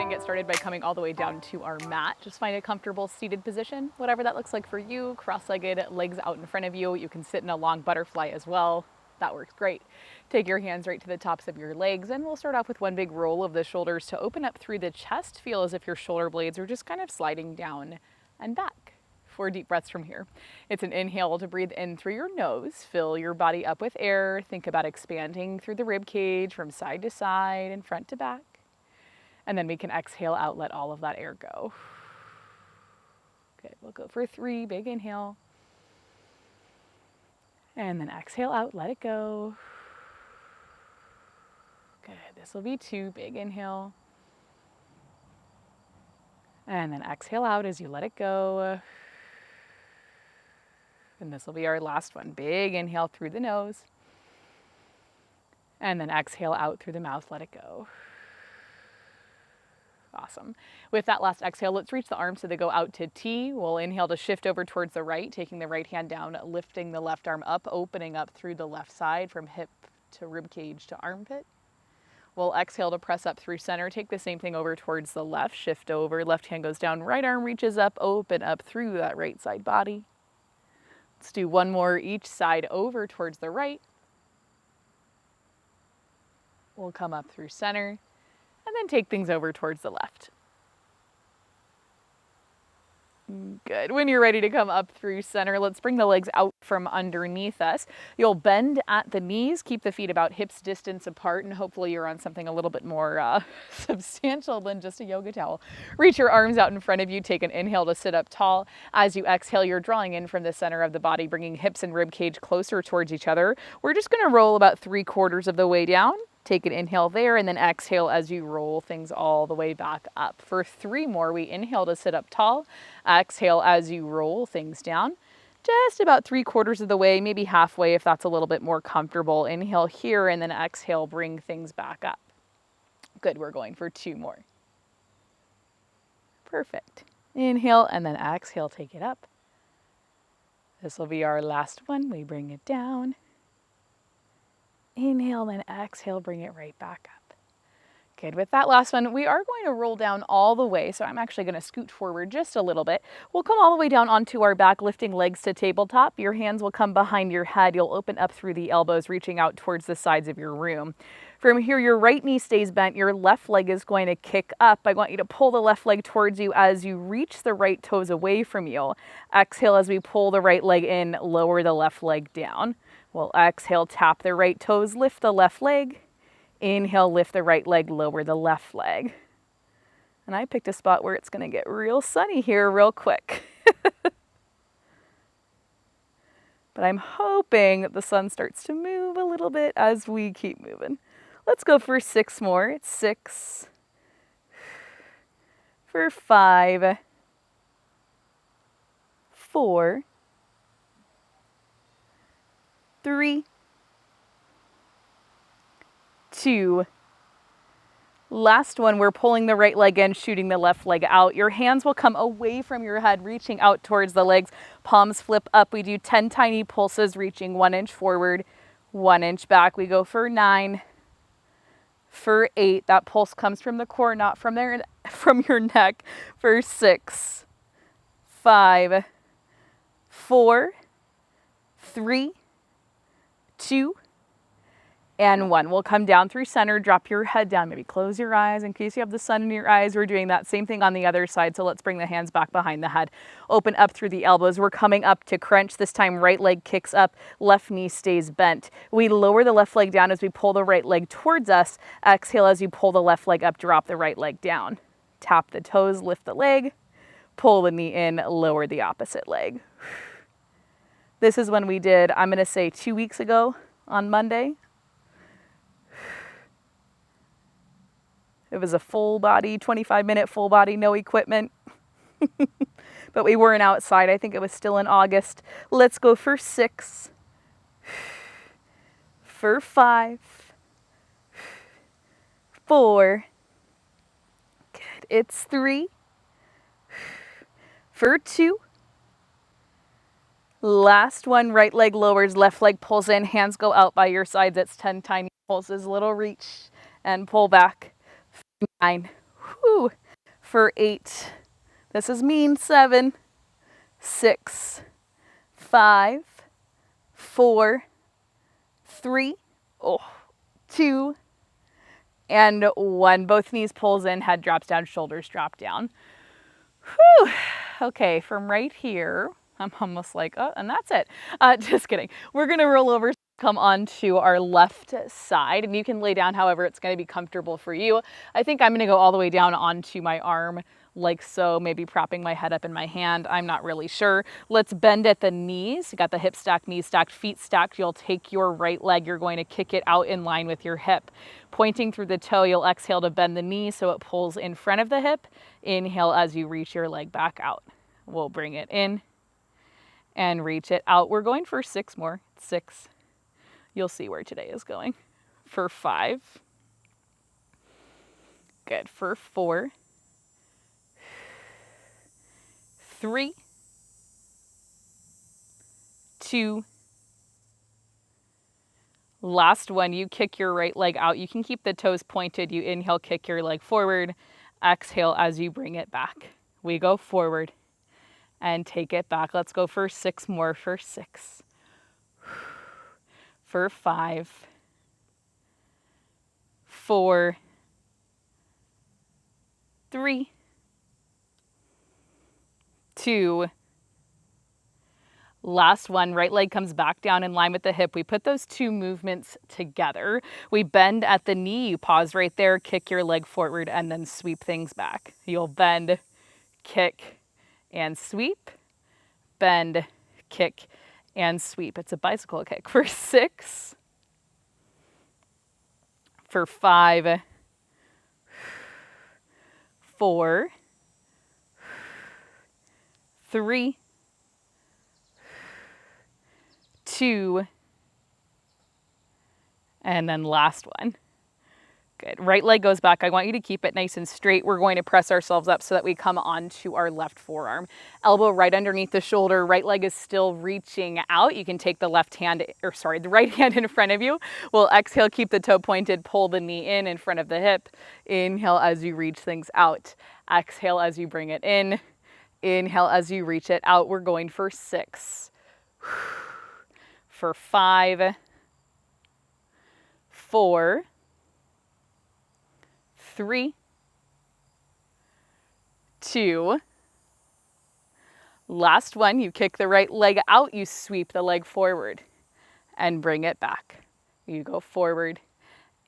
and get started by coming all the way down to our mat. Just find a comfortable seated position, whatever that looks like for you. Cross-legged, legs out in front of you. You can sit in a long butterfly as well. That works great. Take your hands right to the tops of your legs, and we'll start off with one big roll of the shoulders to open up through the chest. Feel as if your shoulder blades are just kind of sliding down and back. 4 deep breaths from here. It's an inhale to breathe in through your nose. Fill your body up with air. Think about expanding through the rib cage from side to side and front to back. And then we can exhale out, let all of that air go. Good, we'll go for 3, big inhale. And then exhale out, let it go. Good, this will be 2, big inhale. And then exhale out as you let it go. And this will be our last one. Big inhale through the nose. And then exhale out through the mouth, let it go. Awesome. With that last exhale, let's reach the arms so they go out to T. We'll inhale to shift over towards the right, taking the right hand down, lifting the left arm up, opening up through the left side from hip to rib cage to armpit. We'll exhale to press up through center. Take the same thing over towards the left, shift over, left hand goes down, right arm reaches up, open up through that right side body. Let's do one more each side over towards the right. We'll come up through center and then take things over towards the left. Good. When you're ready to come up through center, let's bring the legs out from underneath us. You'll bend at the knees, keep the feet about hips distance apart, and hopefully you're on something a little bit more substantial than just a yoga towel. Reach your arms out in front of you. Take an inhale to sit up tall. As you exhale, you're drawing in from the center of the body, bringing hips and rib cage closer towards each other. We're just going to roll about 3/4 of the way down. Take an inhale there and then exhale as you roll things all the way back up. For 3 more, we inhale to sit up tall. Exhale as you roll things down. Just about 3/4 of the way, maybe halfway if that's a little bit more comfortable. Inhale here and then exhale, bring things back up. Good, we're going for 2 more. Perfect. Inhale and then exhale, take it up. This will be our last one. We bring it down. Inhale, then exhale, bring it right back up. Good, with that last one, we are going to roll down all the way, so I'm actually going to scoot forward just a little bit. We'll come all the way down onto our back, lifting legs to tabletop. Your hands will come behind your head. You'll open up through the elbows, reaching out towards the sides of your room. From here, your right knee stays bent. Your left leg is going to kick up. I want you to pull the left leg towards you as you reach the right toes away from you. Exhale as we pull the right leg in, lower the left leg down. We'll exhale, tap the right toes, lift the left leg. Inhale, lift the right leg, lower the left leg. And I picked a spot where it's going to get real sunny here real quick. But I'm hoping that the sun starts to move a little bit as we keep moving. Let's go for 6 more. It's 6. For 5. 4. 3, 2, last one, we're pulling the right leg in, shooting the left leg out. Your hands will come away from your head, reaching out towards the legs. Palms flip up. We do 10 tiny pulses, reaching 1 inch forward, 1 inch back. We go for 9, for 8. That pulse comes from the core, not from there, from your neck. For 6, 5, 4, 3, 2, and 1. We'll come down through center, drop your head down, maybe close your eyes in case you have the sun in your eyes. We're doing that same thing on the other side, so let's bring the hands back behind the head. Open up through the elbows. We're coming up to crunch. This time, right leg kicks up, left knee stays bent. We lower the left leg down as we pull the right leg towards us. Exhale as you pull the left leg up, drop the right leg down. Tap the toes, lift the leg, pull the knee in, lower the opposite leg. This is when we did, I'm going to say 2 weeks ago on Monday. It was a full body, 25-minute full body, no equipment. But we weren't outside. I think it was still in August. Let's go for 6. For 5. 4. Good. It's 3. For 2. Last one, right leg lowers, left leg pulls in, hands go out by your sides. It's 10 tiny pulses, little reach and pull back. 9. Whew. Woo! For 8. This is mean. 7, 6, 5, 4, 3, 2, and 1. Both knees pulls in, head drops down, shoulders drop down. Whew. Okay, from right here, I'm almost like, oh, and that's it. Just kidding. We're going to roll over, come onto our left side, and you can lay down however it's going to be comfortable for you. I think I'm going to go all the way down onto my arm, like so, maybe propping my head up in my hand. I'm not really sure. Let's bend at the knees. You got the hip stacked, knees stacked, feet stacked. You'll take your right leg. You're going to kick it out in line with your hip. Pointing through the toe, you'll exhale to bend the knee so it pulls in front of the hip. Inhale as you reach your leg back out. We'll bring it in and reach it out. We're going for 6 more. 6. You'll see where today is going. For 5. Good. For 4. 3, 2, last one. You kick your right leg out. You can keep the toes pointed. You inhale, kick your leg forward. Exhale as you bring it back. We go forward and take it back. Let's go for 6 more. For 6. For 5. 4. 3. 2. Last one, right leg comes back down in line with the hip. We put those 2 movements together. We bend at the knee. You pause right there, kick your leg forward, and then sweep things back. You'll bend, kick, and sweep. Bend, kick, and sweep. It's a bicycle kick. For 6. For 5. 4. 3, 2, and then last one. Good. Right leg goes back. I want you to keep it nice and straight. We're going to press ourselves up so that we come onto our left forearm. Elbow right underneath the shoulder. Right leg is still reaching out. You can take the the right hand in front of you. We'll exhale, keep the toe pointed, pull the knee in front of the hip. Inhale as you reach things out. Exhale as you bring it in. Inhale as you reach it out. We're going for 6. For 5. 4. 3. 2. Last one, you kick the right leg out, you sweep the leg forward and bring it back. You go forward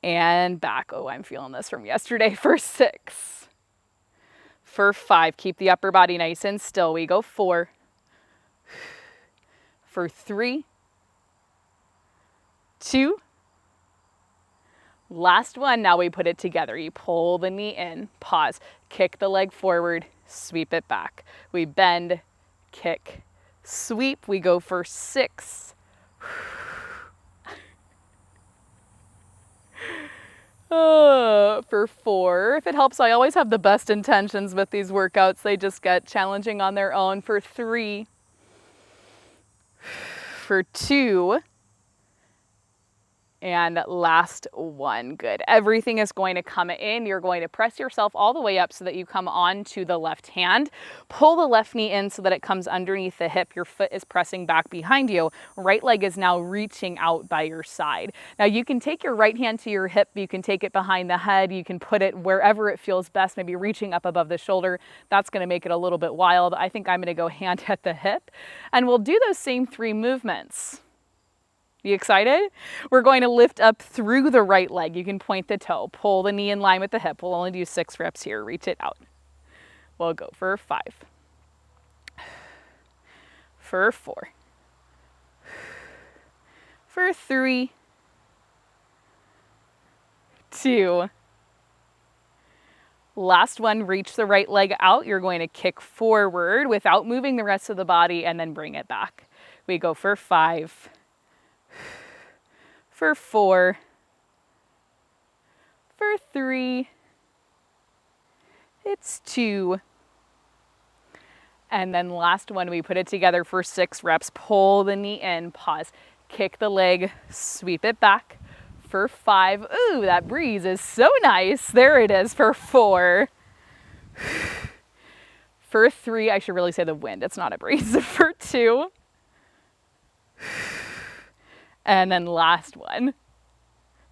and back. Oh, I'm feeling this from yesterday. For 6. For 5, keep the upper body nice and still. We go 4. For 3. 2. Last one. Now we put it together. You pull the knee in, pause, kick the leg forward, sweep it back. We bend, kick, sweep. We go for 6. For 4. If it helps, I always have the best intentions with these workouts. They just get challenging on their own. For 3. For 2. And last one. Good. Everything is going to come in. You're going to press yourself all the way up so that you come onto the left hand. Pull the left knee in so that it comes underneath the hip. Your foot is pressing back behind you. Right leg is now reaching out by your side. Now you can take your right hand to your hip. You can take it behind the head. You can put it wherever it feels best, maybe reaching up above the shoulder. That's going to make it a little bit wild. I think I'm going to go hand at the hip. And we'll do those same 3 movements. You excited? We're going to lift up through the right leg. You can point the toe, pull the knee in line with the hip. We'll only do 6 reps here. Reach it out. We'll go for 5. For 4. For 3. 2. Last one, reach the right leg out. You're going to kick forward without moving the rest of the body and then bring it back. We go for 5. For 4, for 3, it's 2, and then last one, we put it together for 6 reps. Pull the knee in, pause, kick the leg, sweep it back. For 5, ooh, that breeze is so nice. There it is for 4, For 3, I should really say the wind, it's not a breeze. For 2, and then last one.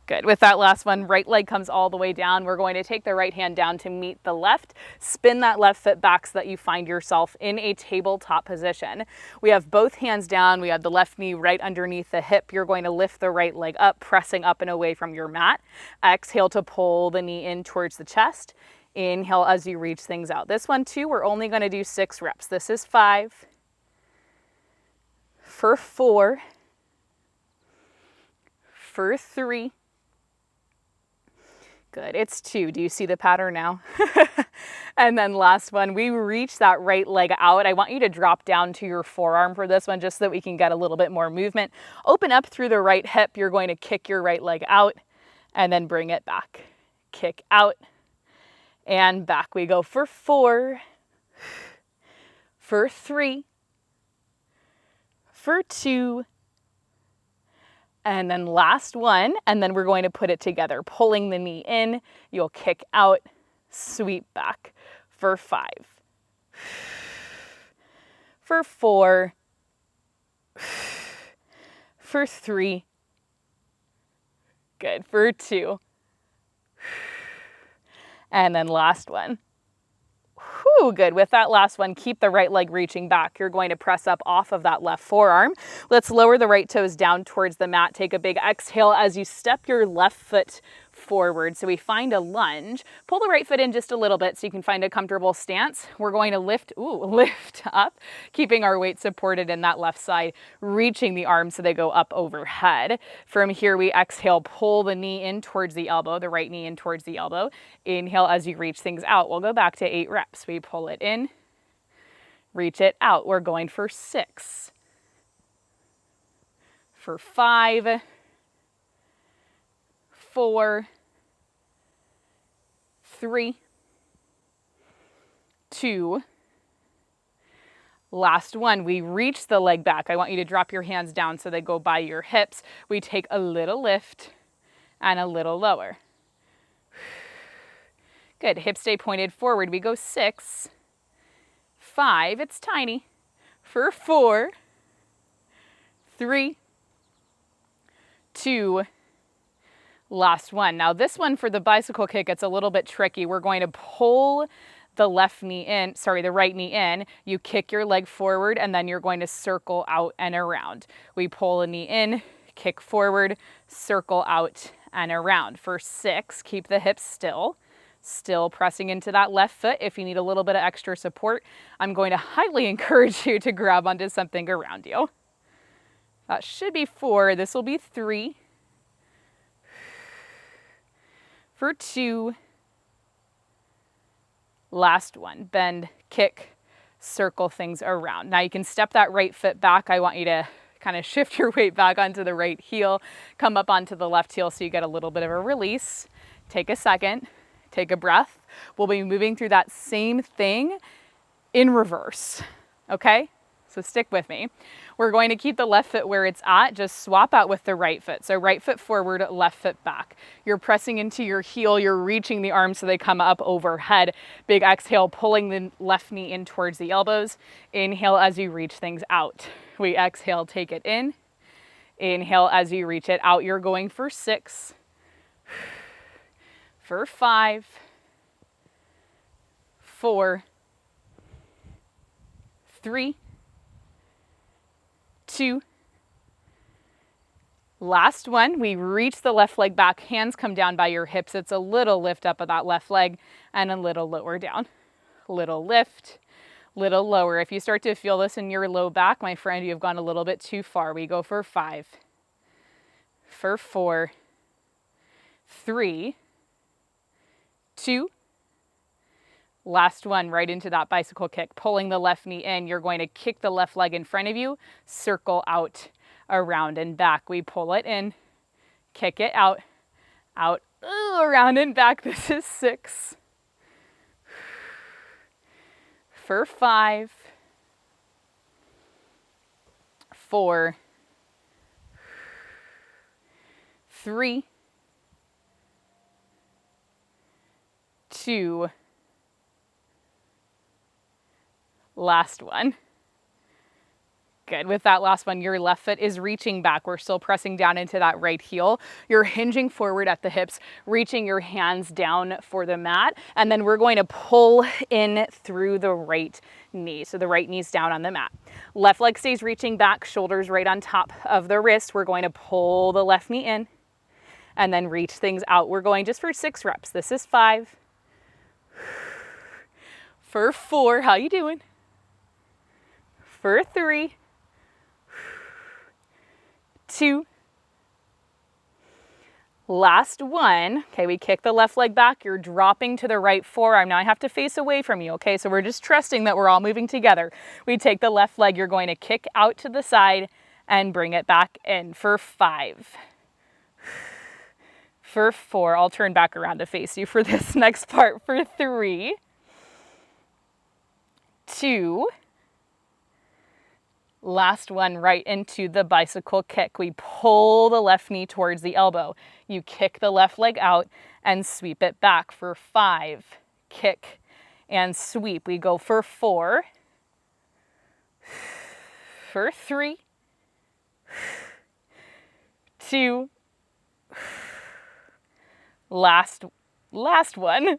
Good. With that last one, right leg comes all the way down. We're going to take the right hand down to meet the left, spin that left foot back so that you find yourself in a tabletop position. We have both hands down. We have the left knee right underneath the hip. You're going to lift the right leg up, pressing up and away from your mat. Exhale to pull the knee in towards the chest. Inhale as you reach things out. This one too, we're only going to do 6 reps. This is 5. For 4. For 3. Good, it's 2. Do you see the pattern now? And then last one, we reach that right leg out. I want you to drop down to your forearm for this one just so that we can get a little bit more movement. Open up through the right hip. You're going to kick your right leg out and then bring it back. Kick out and back we go for 4, for 3, for 2, and then last one, and then we're going to put it together. Pulling the knee in, you'll kick out, sweep back for 5, for 4, for 3, good, for 2, and then last one. Whew, good. With that last one, keep the right leg reaching back. You're going to press up off of that left forearm. Let's lower the right toes down towards the mat. Take a big exhale as you step your left foot forward. So we find a lunge. Pull the right foot in just a little bit so you can find a comfortable stance. We're going to lift up, keeping our weight supported in that left side, reaching the arms so they go up overhead. From here, we exhale, pull the knee in towards the elbow, the right knee in towards the elbow. Inhale as you reach things out. We'll go back to 8 reps. We pull it in, reach it out. We're going for 6, for 5, 4, 3, 2, last one. We reach the leg back. I want you to drop your hands down so they go by your hips. We take a little lift and a little lower. Good. Hips stay pointed forward. We go 6, 5, it's tiny, for 4, 3, 2, last one. Now this one for the bicycle kick, it's a little bit tricky. We're going to pull the right knee in. You kick your leg forward and then you're going to circle out and around. We pull the knee in, kick forward, circle out and around. For 6, keep the hips still pressing into that left foot. If you need a little bit of extra support, I'm going to highly encourage you to grab onto something around you. That should be 4. This will be 3. For 2, last one, bend, kick, circle things around. Now you can step that right foot back. I want you to kind of shift your weight back onto the right heel, come up onto the left heel so you get a little bit of a release. Take a second, take a breath. We'll be moving through that same thing in reverse, okay? So stick with me. We're going to keep the left foot where it's at, just swap out with the right foot. So right foot forward, left foot back. You're pressing into your heel, you're reaching the arms so they come up overhead. Big exhale, pulling the left knee in towards the elbows. Inhale as you reach things out. We exhale, take it in. Inhale as you reach it out. You're going for 6, for 5, 4, 3, 2, last one. We reach the left leg back, hands come down by your hips. It's a little lift up of that left leg and a little lower down. Little lift, little lower. If you start to feel this in your low back, my friend, you have gone a little bit too far. We go for 5, for 4, 3, 2, last one, right into that bicycle kick, pulling the left knee in. You're going to kick the left leg in front of you, circle out, around and back. We pull it in, kick it out, around and back. This is 6, for 5, 4, 3, 2, Last one. Good. With that last one, your left foot is reaching back. We're still pressing down into that right heel. You're hinging forward at the hips, reaching your hands down for the mat, and then we're going to pull in through the right knee. So the right knee's down on the mat. Left leg stays reaching back, shoulders right on top of the wrist. We're going to pull the left knee in and then reach things out. We're going just for 6 reps. This is 5. For 4, how you doing? For 3. 2. Last one. Okay, we kick the left leg back. You're dropping to the right forearm. Now I have to face away from you, okay? So we're just trusting that we're all moving together. We take the left leg. You're going to kick out to the side and bring it back in for 5. For 4. I'll turn back around to face you for this next part. For 3. 2. Last one, right into the bicycle kick. We pull the left knee towards the elbow. You kick the left leg out and sweep it back for 5. Kick and sweep. We go for 4. For 3. 2. Last one.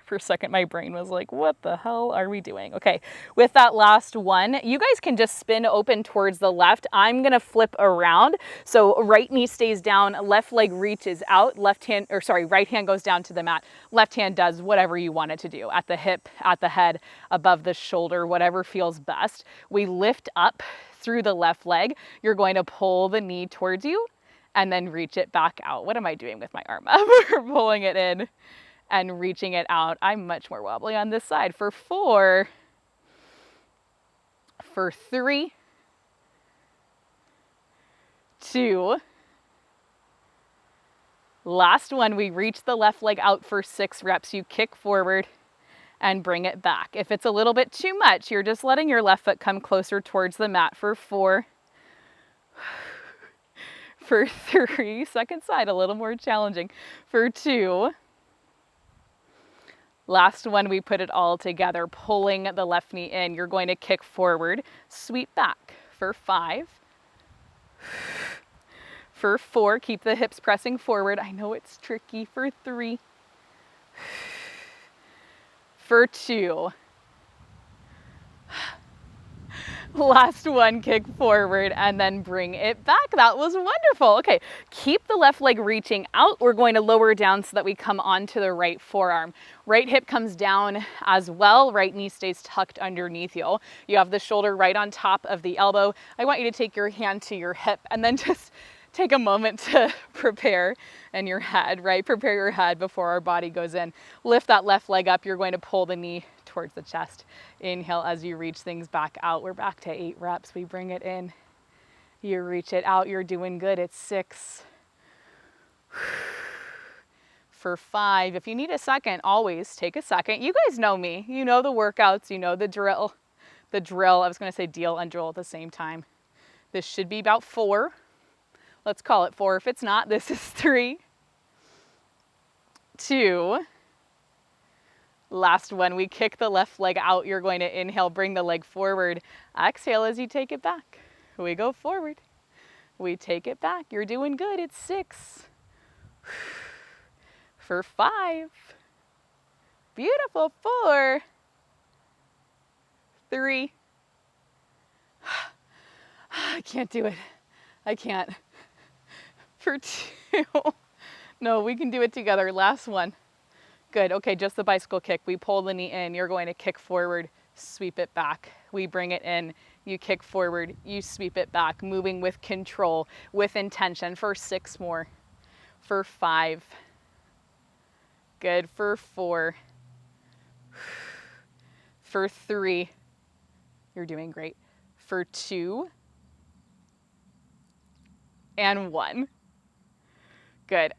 For a second, my brain was like, what the hell are we doing? Okay, with that last one, you guys can just spin open towards the left. I'm gonna flip around. So right knee stays down, left leg reaches out, right hand goes down to the mat. Left hand does whatever you want it to do, at the hip, at the head, above the shoulder, whatever feels best. We lift up through the left leg. You're going to pull the knee towards you and then reach it back out. What am I doing with my arm up? We're pulling it in and reaching it out. I'm much more wobbly on this side. For 4, for 3, 2, last one, we reach the left leg out for 6 reps. You kick forward and bring it back. If it's a little bit too much, you're just letting your left foot come closer towards the mat. For 4, for 3, second side, a little more challenging. For 2, last one, we put it all together, pulling the left knee in. You're going to kick forward, sweep back. For 5. For 4, keep the hips pressing forward. I know it's tricky. For 3. For 2. Last one, kick forward and then bring it back. That was wonderful. Okay, keep the left leg reaching out. We're going to lower down so that we come onto the right forearm. Right hip comes down as well. Right knee stays tucked underneath you. You have the shoulder right on top of the elbow. I want you to take your hand to your hip and then just take a moment to prepare in your head, right? Prepare your head before our body goes in. Lift that left leg up. You're going to pull the knee towards the chest. Inhale as you reach things back out. We're back to 8 reps. We bring it in. You reach it out. You're doing good. It's 6. For 5. If you need a second, always take a second. You guys know me. You know the workouts. You know the drill. I was going to say deal and drill at the same time. This should be about 4. Let's call it 4. If it's not, this is 3. 2. Last one, we kick the left leg out. You're going to inhale, bring the leg forward. Exhale as you take it back. We go forward. We take it back. You're doing good. It's 6. For 5. Beautiful. 4. 3. I can't do it. I can't. For 2. No, we can do it together. Last one. Good. Okay, just the bicycle kick. We pull the knee in. You're going to kick forward, sweep it back. We bring it in. You kick forward, you sweep it back, moving with control, with intention. For 6 more. For 5. Good. For 4. For 3. You're doing great. For 2. And 1. Good.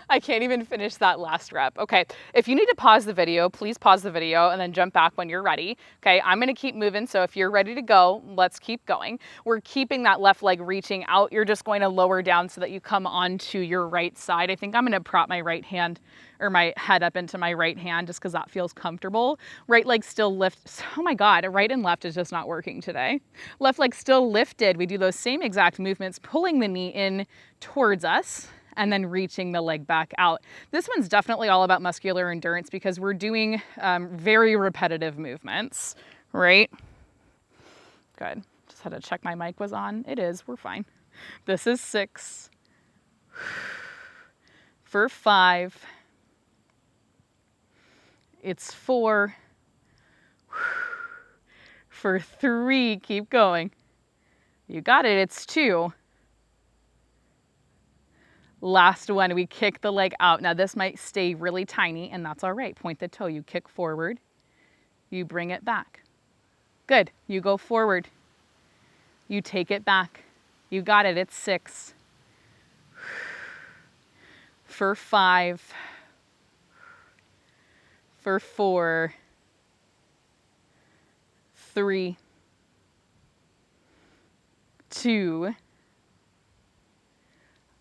I can't even finish that last rep. Okay, if you need to pause the video, please pause the video and then jump back when you're ready. Okay, I'm gonna keep moving, so if you're ready to go, let's keep going. We're keeping that left leg reaching out. You're just going to lower down so that you come onto your right side. I think I'm gonna prop my right hand or my head up into my right hand just because that feels comfortable. Right leg still lifts. Oh my God, right and left is just not working today. Left leg still lifted. We do those same exact movements, pulling the knee in towards us and then reaching the leg back out. This one's definitely all about muscular endurance because we're doing very repetitive movements, right? Good. Just had to check my mic was on. It is. We're fine. This is 6. For 5. It's 4. For 3. Keep going. You got it. It's 2. Last one, we kick the leg out. Now this might stay really tiny and that's all right. Point the toe, you kick forward, you bring it back. Good, you go forward, you take it back. You got it, it's 6. For 5. For 4. 3. 2.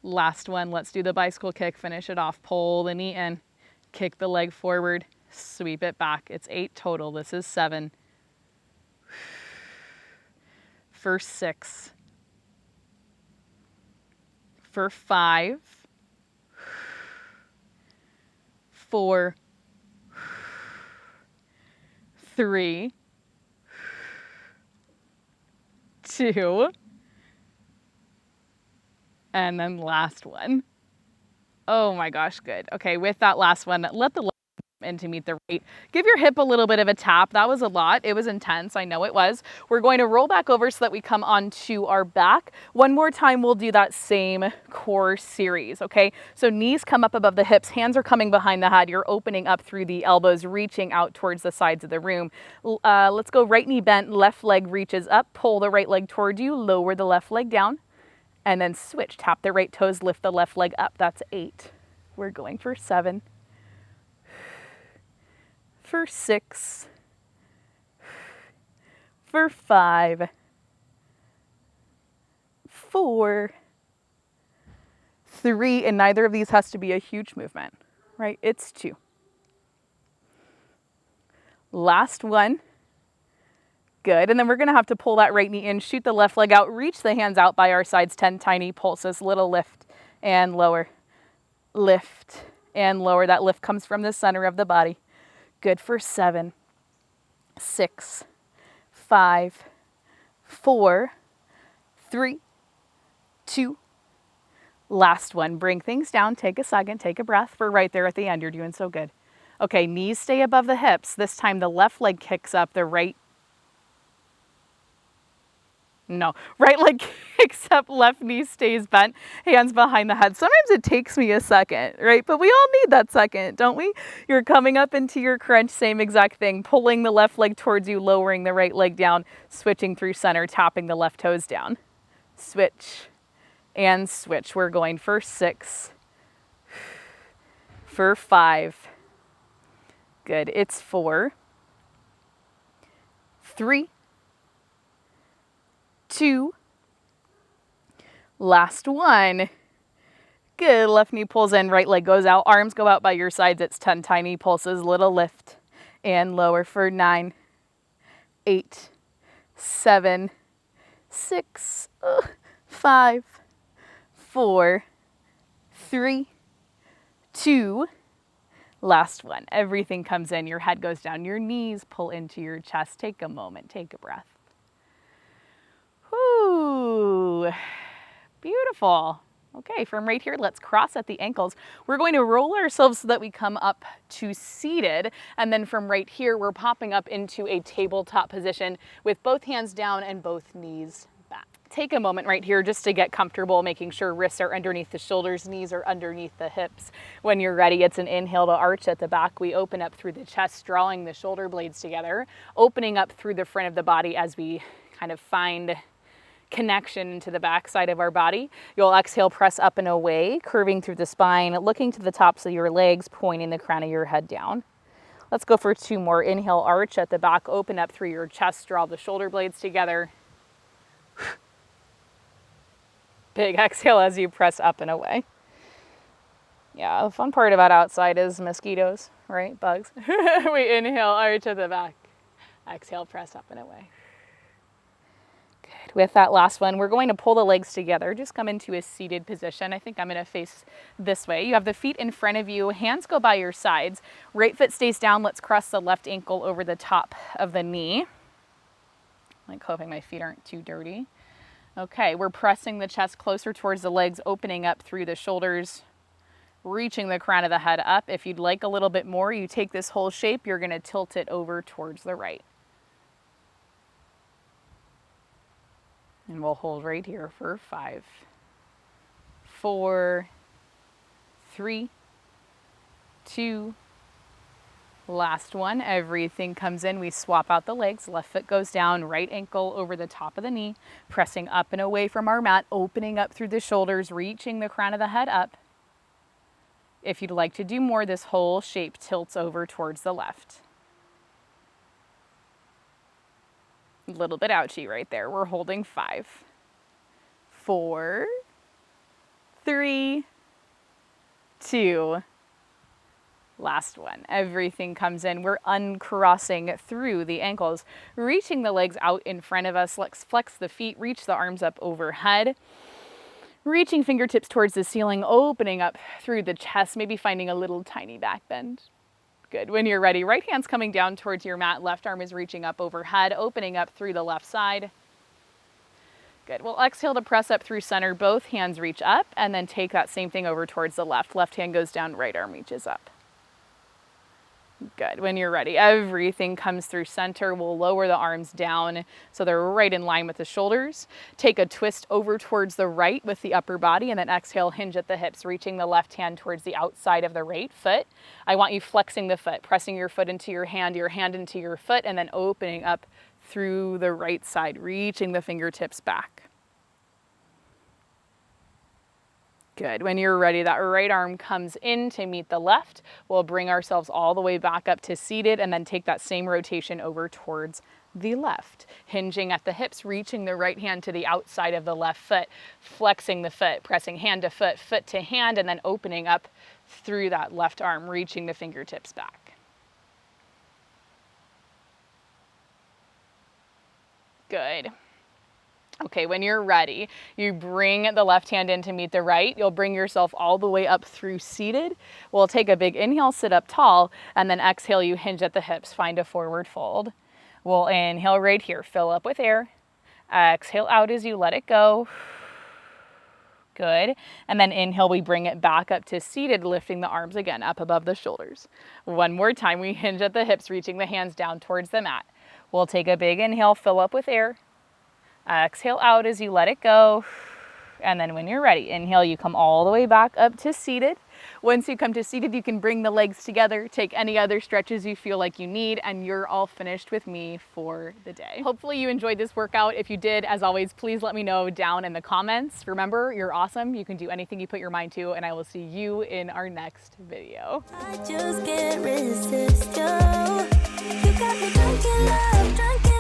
Last one, let's do the bicycle kick, finish it off. Pull the knee in, kick the leg forward, sweep it back. It's 8 total, this is 7. For 6. For 5. 4. 3. 2. And then last one. Oh my gosh, good. Okay, with that last one, let the leg in to meet the right. Give your hip a little bit of a tap. That was a lot. It was intense. I know it was. We're going to roll back over so that we come onto our back. One more time, we'll do that same core series, okay? So knees come up above the hips. Hands are coming behind the head. You're opening up through the elbows, reaching out towards the sides of the room. Let's go right knee bent, left leg reaches up. Pull the right leg toward you. Lower the left leg down. And then switch, tap the right toes, lift the left leg up. That's 8. We're going for 7. For 6. For 5. 4. 3, and neither of these has to be a huge movement, right? It's 2. Last one. Good, and then we're gonna have to pull that right knee in, shoot the left leg out, reach the hands out by our sides, 10 tiny pulses, little lift and lower, lift and lower. That lift comes from the center of the body. Good for 7, 6, 5, 4, 3, 2. Last one, bring things down, take a second, take a breath. We're right there at the end, you're doing so good. Okay, knees stay above the hips. This time the left leg kicks up, the right leg kicks up, left knee stays bent, hands behind the head. Sometimes it takes me a second, right? But we all need that second, don't we? You're coming up into your crunch, same exact thing, pulling the left leg towards you, lowering the right leg down, switching through center, tapping the left toes down. Switch and switch. We're going for 6, for 5. Good, it's 4, 3, 2. Last one. Good, left knee pulls in, right leg goes out, arms go out by your sides. It's 10 tiny pulses, little lift and lower for 9, 8, 7, 6, 5, 4, 3, 2. Last one. Everything comes in, your head goes down, your knees pull into your chest. Take a moment, take a breath. Whoo, beautiful. Okay, from right here, let's cross at the ankles. We're going to roll ourselves so that we come up to seated. And then from right here, we're popping up into a tabletop position with both hands down and both knees back. Take a moment right here just to get comfortable, making sure wrists are underneath the shoulders, knees are underneath the hips. When you're ready, it's an inhale to arch at the back. We open up through the chest, drawing the shoulder blades together, opening up through the front of the body as we kind of find connection to the back side of our body. You'll exhale, press up and away, curving through the spine, looking to the tops of your legs, pointing the crown of your head down. Let's go for 2 more. Inhale, arch at the back, open up through your chest, draw the shoulder blades together. Big exhale as you press up and away. Yeah, the fun part about outside is mosquitoes, right? Bugs. We inhale, arch at the back. Exhale, press up and away. Good. With that last one, we're going to pull the legs together. Just come into a seated position. I think I'm going to face this way. You have the feet in front of you. Hands go by your sides. Right foot stays down. Let's cross the left ankle over the top of the knee. Like hoping my feet aren't too dirty. Okay, we're pressing the chest closer towards the legs, opening up through the shoulders, reaching the crown of the head up. If you'd like a little bit more, you take this whole shape, you're going to tilt it over towards the right. And we'll hold right here for 5, 4, 3, 2, last one. Everything comes in. We swap out the legs. Left foot goes down, right ankle over the top of the knee, pressing up and away from our mat, opening up through the shoulders, reaching the crown of the head up. If you'd like to do more, this whole shape tilts over towards the left. A little bit ouchy right there. We're holding 5, 4, 3, 2, last one. Everything comes in. We're uncrossing through the ankles, reaching the legs out in front of us. Let's flex the feet, reach the arms up overhead, reaching fingertips towards the ceiling, opening up through the chest, maybe finding a little tiny back bend. Good. When you're ready, right hand's coming down towards your mat, left arm is reaching up overhead, opening up through the left side. Good. We'll exhale to press up through center. Both hands reach up, and then take that same thing over towards the left. Left hand goes down, right arm reaches up. Good. When you're ready, everything comes through center. We'll lower the arms down so they're right in line with the shoulders. Take a twist over towards the right with the upper body, and then exhale, hinge at the hips, reaching the left hand towards the outside of the right foot. I want you flexing the foot, pressing your foot into your hand into your foot, and then opening up through the right side, reaching the fingertips back. Good. When you're ready, that right arm comes in to meet the left. We'll bring ourselves all the way back up to seated, and then take that same rotation over towards the left. Hinging at the hips, reaching the right hand to the outside of the left foot, flexing the foot, pressing hand to foot, foot to hand, and then opening up through that left arm, reaching the fingertips back. Good. Okay, when you're ready, you bring the left hand in to meet the right. You'll bring yourself all the way up through seated. We'll take a big inhale, sit up tall, and then exhale, you hinge at the hips, find a forward fold. We'll inhale right here, fill up with air. Exhale out as you let it go. Good. And then inhale, we bring it back up to seated, lifting the arms again up above the shoulders. One more time, we hinge at the hips, reaching the hands down towards the mat. We'll take a big inhale, fill up with air. Exhale out as you let it go. And then when you're ready, inhale, you come all the way back up to seated. Once you come to seated, you can bring the legs together, take any other stretches you feel like you need, and you're all finished with me for the day. Hopefully you enjoyed this workout. If you did, as always, please let me know down in the comments. Remember, you're awesome. You can do anything you put your mind to, and I will see you in our next video. I just can't resist you. You got me drunk in love, drunk in